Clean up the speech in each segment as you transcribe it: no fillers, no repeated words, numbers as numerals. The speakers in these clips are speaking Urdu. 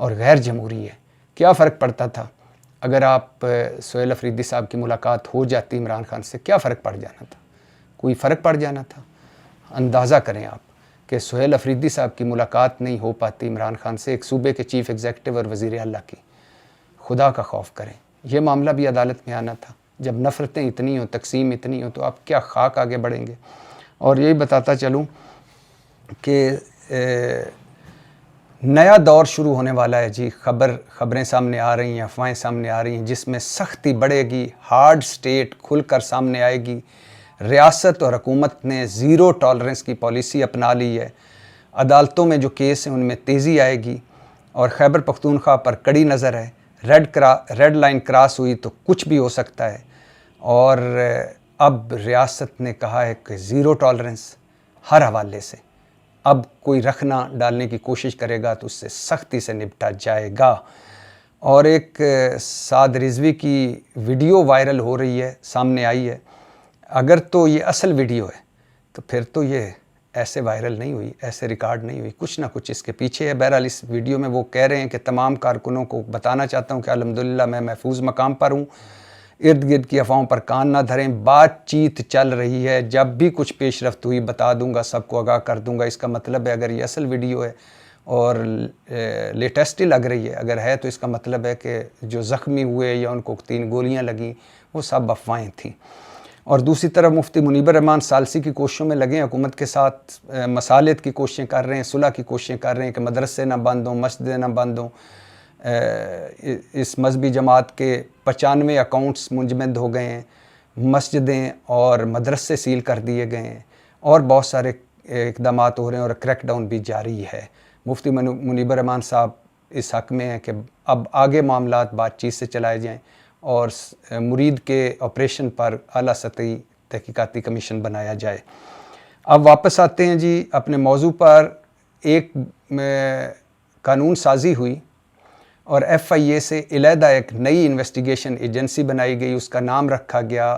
اور غیر جمہوری ہے. کیا فرق پڑتا تھا اگر آپ سہیل افریدی صاحب کی ملاقات ہو جاتی عمران خان سے؟ کیا فرق پڑ جانا تھا؟ کوئی فرق پڑ جانا تھا؟ اندازہ کریں آپ کہ سہیل افریدی صاحب کی ملاقات نہیں ہو پاتی عمران خان سے، ایک صوبے کے چیف ایگزیکٹو اور وزیر اعلیٰ کی. خدا کا خوف کریں. یہ معاملہ بھی عدالت میں آنا تھا. جب نفرتیں اتنی ہوں، تقسیم اتنی ہوں، تو آپ کیا خاک آگے بڑھیں گے؟ اور یہی بتاتا چلوں کہ نیا دور شروع ہونے والا ہے جی. خبریں سامنے آ رہی ہیں، افواہیں سامنے آ رہی ہیں، جس میں سختی بڑھے گی، ہارڈ سٹیٹ کھل کر سامنے آئے گی. ریاست اور حکومت نے زیرو ٹالرنس کی پالیسی اپنا لی ہے. عدالتوں میں جو کیس ہیں ان میں تیزی آئے گی، اور خیبر پختونخوا پر کڑی نظر ہے. ریڈ لائن کراس ہوئی تو کچھ بھی ہو سکتا ہے. اور اب ریاست نے کہا ہے کہ زیرو ٹالرنس ہر حوالے سے. اب کوئی رکھنا ڈالنے کی کوشش کرے گا تو اس سے سختی سے نپٹا جائے گا. اور ایک سعد رضوی کی ویڈیو وائرل ہو رہی ہے، سامنے آئی ہے. اگر تو یہ اصل ویڈیو ہے تو پھر تو یہ ایسے وائرل نہیں ہوئی، ایسے ریکارڈ نہیں ہوئی، کچھ نہ کچھ اس کے پیچھے ہے. بہرحال اس ویڈیو میں وہ کہہ رہے ہیں کہ تمام کارکنوں کو بتانا چاہتا ہوں کہ الحمدللہ میں محفوظ مقام پر ہوں، ارد گرد کی افواہوں پر کان نہ دھریں. بات چیت چل رہی ہے، جب بھی کچھ پیش رفت ہوئی بتا دوں گا، سب کو آگاہ کر دوں گا. اس کا مطلب ہے اگر یہ اصل ویڈیو ہے اور لیٹسٹ ہی لگ رہی ہے، اگر ہے تو اس کا مطلب ہے کہ جو زخمی ہوئے یا ان کو 3 گولیاں لگیں وہ سب افواہیں تھیں. اور دوسری طرف مفتی منیب الرحمان ثالثی کی کوششوں میں لگے ہیں، حکومت کے ساتھ مصالحت کی کوششیں کر رہے ہیں، صلح کی کوششیں کر رہے ہیں کہ مدرسے نہ بند ہوں، مسجدیں نہ بند ہوں. اس مذہبی جماعت کے 95 اکاؤنٹس منجمد ہو گئے ہیں، مسجدیں اور مدرسے سیل کر دیے گئے ہیں، اور بہت سارے اقدامات ہو رہے ہیں، اور کریک ڈاؤن بھی جاری ہے. مفتی منیب الرحمان صاحب اس حق میں ہیں کہ اب آگے معاملات بات چیت سے چلائے جائیں، اور مرید کے آپریشن پر اعلیٰ سطحی تحقیقاتی کمیشن بنایا جائے. اب واپس آتے ہیں جی اپنے موضوع پر. ایک قانون سازی ہوئی اور FIA سے علیحدہ ایک نئی انویسٹیگیشن ایجنسی بنائی گئی. اس کا نام رکھا گیا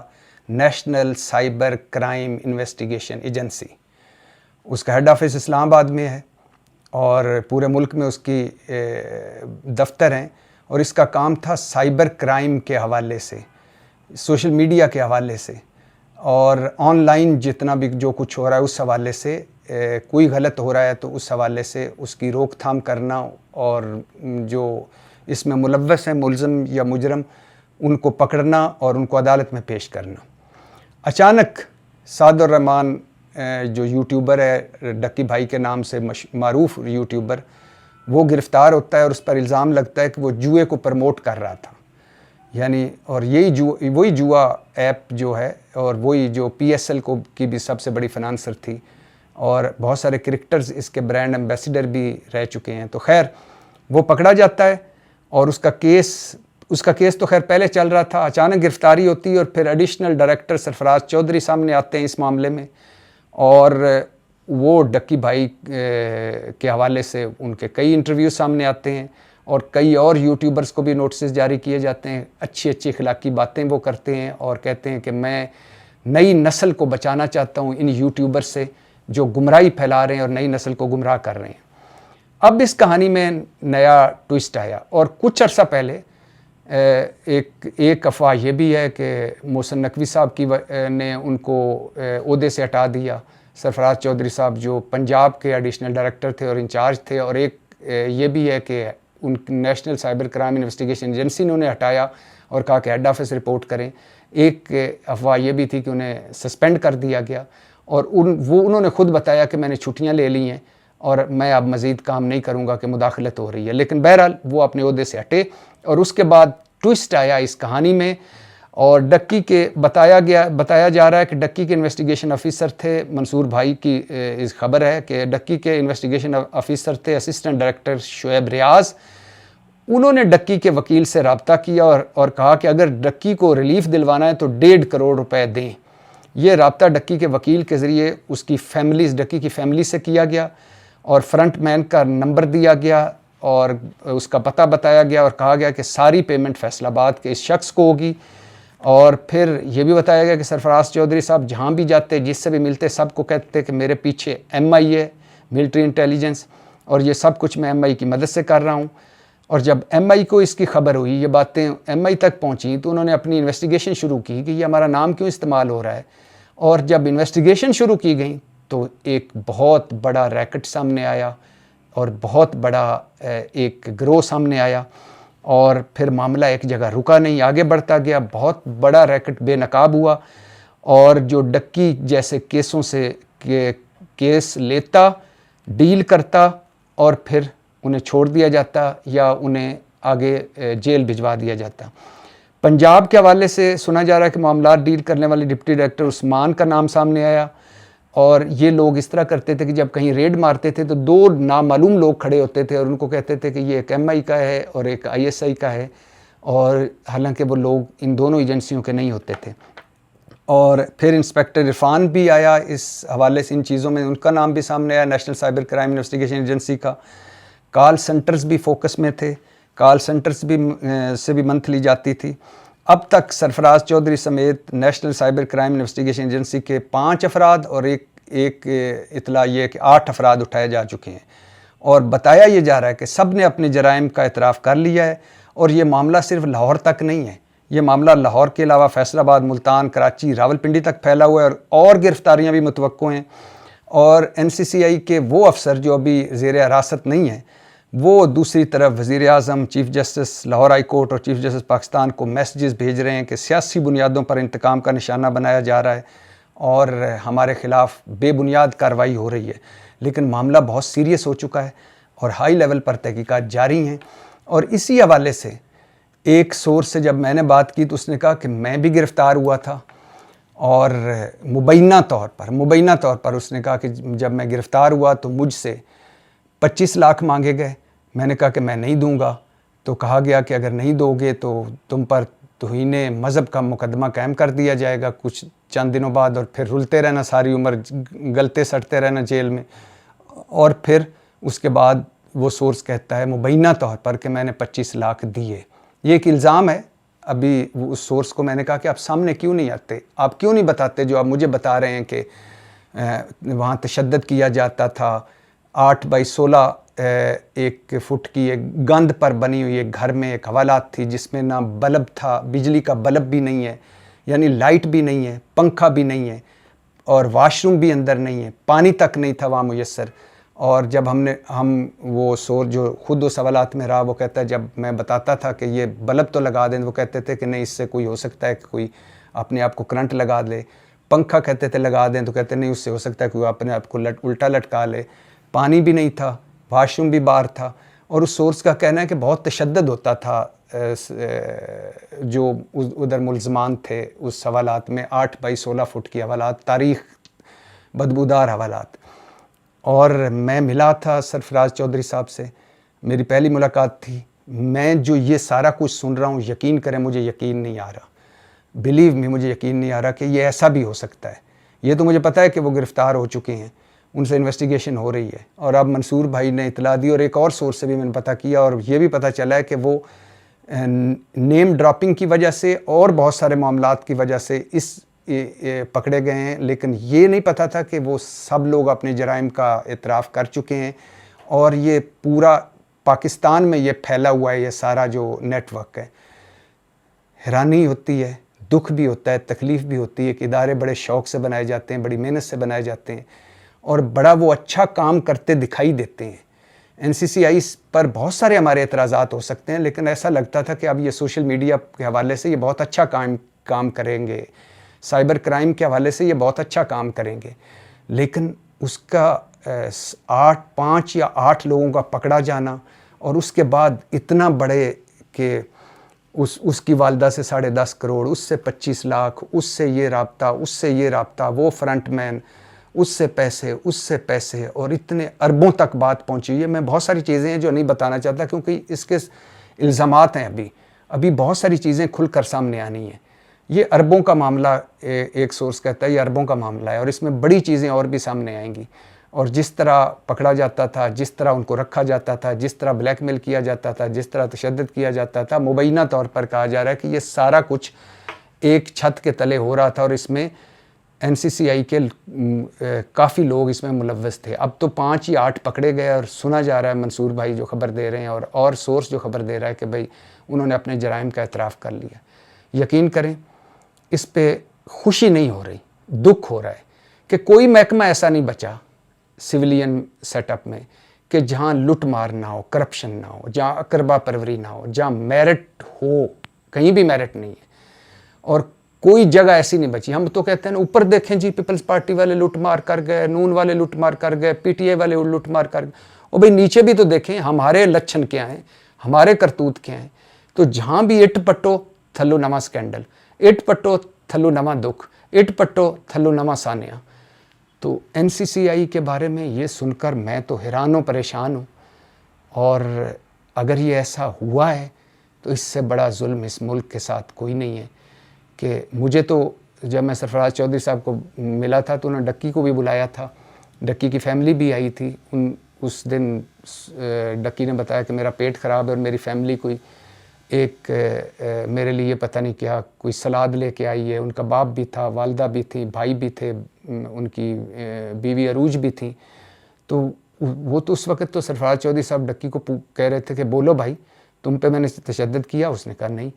national cyber crime investigation agency. اس کا ہیڈ آفس اسلام آباد میں ہے اور پورے ملک میں اس کی دفتر ہیں. اور اس کا کام تھا سائبر کرائم کے حوالے سے، سوشل میڈیا کے حوالے سے، اور آن لائن جتنا بھی جو کچھ ہو رہا ہے اس حوالے سے، کوئی غلط ہو رہا ہے تو اس حوالے سے اس کی روک تھام کرنا، اور جو اس میں ملوث ہیں ملزم یا مجرم ان کو پکڑنا اور ان کو عدالت میں پیش کرنا. اچانک سعد الرحمان جو یوٹیوبر ہے، ڈکی بھائی کے نام سے معروف یوٹیوبر، وہ گرفتار ہوتا ہے اور اس پر الزام لگتا ہے کہ وہ جوئے کو پروموٹ کر رہا تھا. یعنی اور وہی جوا ایپ جو ہے، اور وہی جو PSL کی بھی سب سے بڑی فنانسر تھی، اور بہت سارے کرکٹرز اس کے برانڈ ایمبیسیڈر بھی رہ چکے ہیں. تو خیر وہ پکڑا جاتا ہے، اور اس کا کیس تو خیر پہلے چل رہا تھا. اچانک گرفتاری ہوتی ہے، اور پھر ایڈیشنل ڈائریکٹر سرفراز چودھری سامنے آتے ہیں اس معاملے میں، اور وہ ڈکی بھائی کے حوالے سے ان کے کئی انٹرویو سامنے آتے ہیں، اور کئی اور یوٹیوبرز کو بھی نوٹسز جاری کیے جاتے ہیں. اچھی اخلاقی باتیں وہ کرتے ہیں، اور کہتے ہیں کہ میں نئی نسل کو بچانا چاہتا ہوں ان یوٹیوبر سے جو گمراہی پھیلا رہے ہیں اور نئی نسل کو گمراہ کر رہے ہیں. اب اس کہانی میں نیا ٹوئسٹ آیا، اور کچھ عرصہ پہلے ایک افواہ یہ بھی ہے کہ محسن نقوی صاحب نے ان کو عہدے سے ہٹا دیا. سرفراز چودھری صاحب جو پنجاب کے ایڈیشنل ڈائریکٹر تھے اور انچارج تھے، اور ایک یہ بھی ہے کہ ان national cyber crime investigation agency نے انہیں ہٹایا اور کہا کہ ہیڈ آفس رپورٹ کریں. ایک افواہ یہ بھی تھی کہ انہیں سسپینڈ کر دیا گیا، اور انہوں نے خود بتایا کہ میں نے چھٹیاں لے لی ہیں اور میں اب مزید کام نہیں کروں گا کہ مداخلت ہو رہی ہے. لیکن بہرحال وہ اپنے عہدے سے ہٹے، اور اس کے بعد ٹوئسٹ آیا اس کہانی میں. اور ڈکی کے بتایا جا رہا ہے کہ ڈکی کے انویسٹیگیشن آفیسر تھے منصور بھائی کی خبر ہے کہ ڈکی کے انویسٹیگیشن آفیسر تھے اسسٹنٹ ڈائریکٹر شعیب ریاض. انہوں نے ڈکی کے وکیل سے رابطہ کیا اور کہا کہ اگر ڈکی کو ریلیف دلوانا ہے تو 1.5 کروڑ روپے دیں. یہ رابطہ ڈکی کے وکیل کے ذریعے اس کی ڈکی کی فیملی سے کیا گیا، اور فرنٹ مین کا نمبر دیا گیا اور اس کا پتہ بتایا گیا، اور کہا گیا کہ ساری پیمنٹ فیصل آباد کے اس شخص کو ہوگی. اور پھر یہ بھی بتایا گیا کہ سرفراز چودھری صاحب جہاں بھی جاتے، جس سے بھی ملتے، سب کو کہتے کہ میرے پیچھے MI ہے، ملٹری انٹیلیجنس، اور یہ سب کچھ میں MI کی مدد سے کر رہا ہوں. اور جب ایم آئی کو اس کی خبر ہوئی, یہ باتیں ایم آئی تک پہنچیں, تو انہوں نے اپنی انویسٹیگیشن شروع کی کہ یہ ہمارا نام کیوں استعمال ہو رہا ہے. اور جب انویسٹیگیشن شروع کی گئی تو ایک بہت بڑا ریکٹ سامنے آیا اور بہت بڑا ایک گروہ سامنے آیا, اور پھر معاملہ ایک جگہ رکا نہیں, آگے بڑھتا گیا. بہت بڑا ریکٹ بے نقاب ہوا, اور جو ڈکی جیسے کیسوں سے کیس لیتا, ڈیل کرتا, اور پھر انہیں چھوڑ دیا جاتا یا انہیں آگے جیل بھجوا دیا جاتا. پنجاب کے حوالے سے سنا جا رہا ہے کہ معاملات ڈیل کرنے والے ڈپٹی ڈائریکٹر عثمان کا نام سامنے آیا, اور یہ لوگ اس طرح کرتے تھے کہ جب کہیں ریڈ مارتے تھے تو 2 نامعلوم لوگ کھڑے ہوتے تھے اور ان کو کہتے تھے کہ یہ ایک ایم آئی کا ہے اور ایک آئی ایس آئی کا ہے, اور حالانکہ وہ لوگ ان دونوں ایجنسیوں کے نہیں ہوتے تھے. اور پھر انسپیکٹر عرفان بھی آیا اس حوالے سے, ان چیزوں میں ان کا نام بھی سامنے آیا, national cyber crime investigation agency کا. کال سینٹرز بھی فوکس میں تھے, کال سینٹرز بھی سے بھی منتھ لی جاتی تھی. اب تک سرفراز چودھری سمیت national cyber crime investigation agency کے 5 افراد اور ایک اطلاع یہ کہ 8 افراد اٹھائے جا چکے ہیں, اور بتایا یہ جا رہا ہے کہ سب نے اپنے جرائم کا اعتراف کر لیا ہے. اور یہ معاملہ صرف لاہور تک نہیں ہے, یہ معاملہ لاہور کے علاوہ فیصل آباد, ملتان, کراچی, راولپنڈی تک پھیلا ہوا ہے, اور گرفتاریاں بھی متوقع ہیں. اور این سی سی آئی کے وہ افسر جو ابھی زیر حراست نہیں ہیں, وہ دوسری طرف وزیر اعظم, chief justice Lahore high court اور چیف جسٹس پاکستان کو میسیجز بھیج رہے ہیں کہ سیاسی بنیادوں پر انتقام کا نشانہ بنایا جا رہا ہے اور ہمارے خلاف بے بنیاد کارروائی ہو رہی ہے. لیکن معاملہ بہت سیریس ہو چکا ہے اور ہائی لیول پر تحقیقات جاری ہیں. اور اسی حوالے سے ایک سورس سے جب میں نے بات کی تو اس نے کہا کہ میں بھی گرفتار ہوا تھا, اور مبینہ طور پر اس نے کہا کہ جب میں گرفتار ہوا تو مجھ سے 25 لاکھ مانگے گئے. میں نے کہا کہ میں نہیں دوں گا, تو کہا گیا کہ اگر نہیں دو گے تو تم پر توہین مذہب کا مقدمہ قائم کر دیا جائے گا کچھ چند دنوں بعد, اور پھر رلتے رہنا ساری عمر, گلتے سڑتے رہنا جیل میں. اور پھر اس کے بعد وہ سورس کہتا ہے مبینہ طور پر کہ میں نے 25 لاکھ دیے. یہ ایک الزام ہے. ابھی اس سورس کو میں نے کہا کہ آپ سامنے کیوں نہیں آتے, آپ کیوں نہیں بتاتے جو آپ مجھے بتا رہے ہیں کہ وہاں تشدد کیا جاتا تھا. 8x16 1 فٹ کی ایک گند پر بنی ہوئی ایک گھر میں ایک حوالات تھی جس میں نہ بلب تھا, بجلی کا بلب بھی نہیں ہے, یعنی لائٹ بھی نہیں ہے, پنکھا بھی نہیں ہے, اور واش روم بھی اندر نہیں ہے, پانی تک نہیں تھا وہاں میسر. اور جب ہم وہ سور جو خود اس حوالات میں رہا, وہ کہتا ہے جب میں بتاتا تھا کہ یہ بلب تو لگا دیں, وہ کہتے تھے کہ نہیں, اس سے کوئی ہو سکتا ہے کہ کوئی اپنے آپ کو کرنٹ لگا لے. پنکھا کہتے تھے لگا دیں, تو کہتے نہیں, اس سے ہو سکتا ہے کہ کوئی اپنے آپ کو الٹا لٹکا لے. پانی بھی نہیں تھا, واش روم بھی باہر تھا. اور اس سورس کا کہنا ہے کہ بہت تشدد ہوتا تھا جو ادھر ملزمان تھے اس حوالات میں. 8x16 فٹ کی حوالات, تاریخ بدبودار حوالات. اور میں ملا تھا سرفراز چودھری صاحب سے, میری پہلی ملاقات تھی. میں جو یہ سارا کچھ سن رہا ہوں, یقین کریں مجھے یقین نہیں آ رہا, بلیو می, مجھے یقین نہیں آ رہا کہ یہ ایسا بھی ہو سکتا ہے. یہ تو مجھے پتہ ہے کہ وہ گرفتار ہو چکے ہیں, ان سے انویسٹیگیشن ہو رہی ہے, اور اب منصور بھائی نے اطلاع دی, اور ایک اور سورس سے بھی میں نے پتہ کیا, اور یہ بھی پتہ چلا ہے کہ وہ نیم ڈراپنگ کی وجہ سے اور بہت سارے معاملات کی وجہ سے اس پکڑے گئے ہیں. لیکن یہ نہیں پتہ تھا کہ وہ سب لوگ اپنے جرائم کا اعتراف کر چکے ہیں, اور یہ پورا پاکستان میں یہ پھیلا ہوا ہے, یہ سارا جو نیٹ ورک ہے. حیرانی ہوتی ہے, دکھ بھی ہوتا ہے, تکلیف بھی ہوتی ہے کہ ادارے بڑے شوق سے بنائے جاتے ہیں, بڑی محنت سے بنائے جاتے ہیں, اور بڑا وہ اچھا کام کرتے دکھائی دیتے ہیں. این سی سی آئی پر بہت سارے ہمارے اعتراضات ہو سکتے ہیں, لیکن ایسا لگتا تھا کہ اب یہ سوشل میڈیا کے حوالے سے یہ بہت اچھا کام کریں گے, سائبر کرائم کے حوالے سے یہ بہت اچھا کام کریں گے. لیکن اس کا 5 یا 8 لوگوں کا پکڑا جانا, اور اس کے بعد اتنا بڑے کہ اس کی والدہ سے 10.5 کروڑ, اس سے 25 لاکھ, اس سے یہ رابطہ, اس سے یہ رابطہ, وہ فرنٹ مین, اس سے پیسے, اور اتنے اربوں تک بات پہنچی ہے. میں بہت ساری چیزیں ہیں جو نہیں بتانا چاہتا, کیونکہ اس کے الزامات ہیں, ابھی بہت ساری چیزیں کھل کر سامنے آنی ہیں. یہ اربوں کا معاملہ, ایک سورس کہتا ہے یہ اربوں کا معاملہ ہے, اور اس میں بڑی چیزیں اور بھی سامنے آئیں گی. اور جس طرح پکڑا جاتا تھا, جس طرح ان کو رکھا جاتا تھا, جس طرح بلیک میل کیا جاتا تھا, جس طرح تشدد کیا جاتا تھا, مبینہ طور پر کہا جا رہا ہے کہ یہ سارا کچھ ایک چھت کے تلے ہو رہا تھا. اور اس میں NCCI کے کافی لوگ اس میں ملوث تھے. اب تو 5 یا 8 پکڑے گئے اور سنا جا رہا ہے منصور بھائی جو خبر دے رہے ہیں اور سورس جو خبر دے رہا ہے کہ بھئی انہوں نے اپنے جرائم کا اعتراف کر لیا. یقین کریں اس پہ خوشی نہیں ہو رہی, دکھ ہو رہا ہے کہ کوئی محکمہ ایسا نہیں بچا سویلین سیٹ اپ میں کہ جہاں لٹ مار نہ ہو, کرپشن نہ ہو, جہاں اقربا پروری نہ ہو, جہاں میرٹ ہو. کہیں بھی میرٹ نہیں ہے اور کوئی جگہ ایسی نہیں بچی. ہم تو کہتے ہیں اوپر دیکھیں جی, پیپلز پارٹی والے لوٹ مار کر گئے, نون والے لوٹ مار کر گئے, PTI والے لوٹ مار کر گئے. اور بھئی نیچے بھی تو دیکھیں ہمارے لچھن کیا ہیں, ہمارے کرتوت کیا ہیں. تو جہاں بھی اٹ پٹو تھلو نواں سکینڈل, اٹ پٹو تھلو نواں دکھ, اٹ پٹو تھلو نواں سانیہ. تو NCCI کے بارے میں یہ سن کر میں تو حیران و پریشان ہوں. اور اگر یہ ایسا ہوا ہے تو اس سے بڑا ظلم اس ملک کے ساتھ کوئی نہیں ہے. کہ مجھے تو جب میں سرفراز چودھری صاحب کو ملا تھا تو انہوں نے ڈکی کو بھی بلایا تھا, ڈکی کی فیملی بھی آئی تھی. اس دن ڈکی نے بتایا کہ میرا پیٹ خراب ہے اور میری فیملی کوئی ایک میرے لیے پتہ نہیں کیا کوئی سلاد لے کے آئی ہے. ان کا باپ بھی تھا, والدہ بھی تھی, بھائی بھی تھے, ان کی بیوی عروج بھی تھی. تو وہ تو اس وقت تو سرفراز چودھری صاحب ڈکی کو کہہ رہے تھے کہ بولو بھائی تم پہ میں نے تشدد کیا. اس نے کہا نہیں.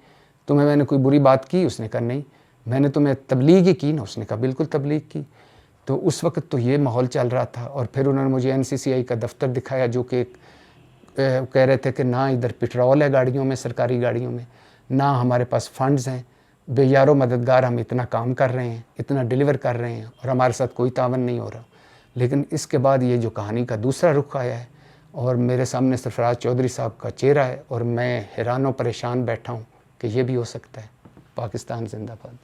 تمہیں میں نے کوئی بری بات کی؟ اس نے کہا نہیں. میں نے تمہیں تبلیغ ہی کی نا؟ اس نے کہا بالکل تبلیغ کی. تو اس وقت تو یہ ماحول چل رہا تھا. اور پھر انہوں نے مجھے NCCI کا دفتر دکھایا جو کہ کہہ رہے تھے کہ نہ ادھر پٹرول ہے گاڑیوں میں, سرکاری گاڑیوں میں, نہ ہمارے پاس فنڈز ہیں. بے یارو مددگار ہم اتنا کام کر رہے ہیں, اتنا ڈیلیور کر رہے ہیں اور ہمارے ساتھ کوئی تعاون نہیں ہو رہا. لیکن اس کے بعد یہ جو کہانی کا دوسرا رخ آیا ہے اور میرے سامنے سرفراز چودھری صاحب کا چہرہ ہے اور میں حیران و پریشان بیٹھا ہوں کہ یہ بھی ہو سکتا ہے. پاکستان زندہ باد.